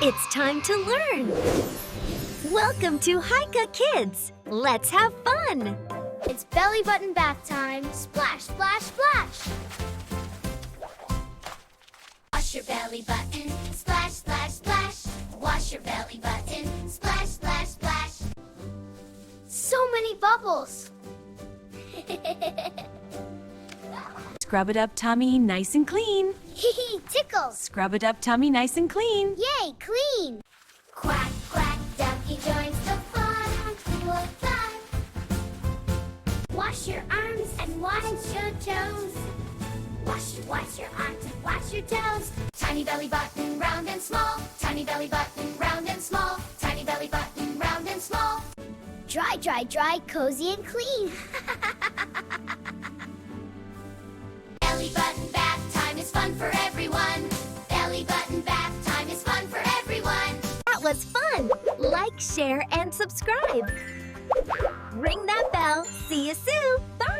It's time to learn! Welcome to Haika Kids! Let's have fun! It's belly button bath time. Splash, splash, splash! Wash your belly button. Splash, splash, splash! Wash your belly button. Splash, splash, splash! So many bubbles! Scrub it up, tummy, nice and clean. Tickles! Scrub it up, tummy, nice and clean. Yay, clean! Quack, quack, ducky joins the fun. Cool fun! Wash your arms and wash your toes. Wash your arms and wash your toes. Tiny belly button, round and small. Tiny belly button, round and small. Tiny belly button, round and small. Dry, dry, dry, cozy and clean. Belly button bath time is fun for everyone. Belly button bath time is fun for everyone. That was fun! Like, share, and subscribe! Ring that bell. See you soon! Bye!